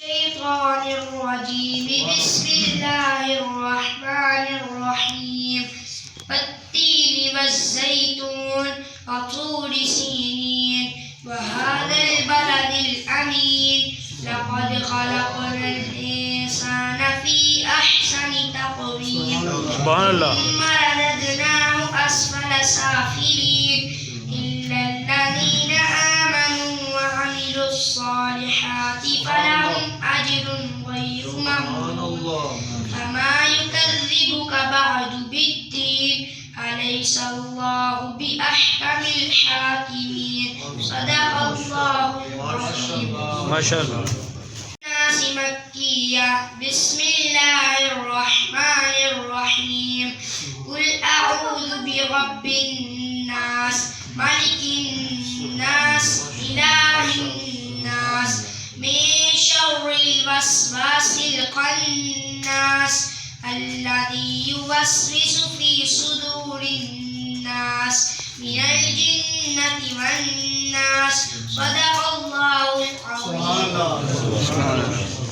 الشيطان الرجيم بسم الله الرحمن الرحيم والتين والزيتون وطور سينين وهذا البلد الأمين لقد خلقنا الإنسان في أحسن تقويم ثم رددناه أسفل سافلين إلا الذين آمنوا وعملوا الصالحات فلهم أجر غير ممنون فما يكذبك بعد بالدين أليس الله بأحكم الحاكمين صدق الله العظيم. ما شاء الله. الناس مكية بسم الله الرحمن الرحيم قل أعوذ برب الناس ملك الناس إله الناس من شر الوسواس الخناس الذي يوسوس في صدور الناس من الجنة والناس صدق الله العظيم.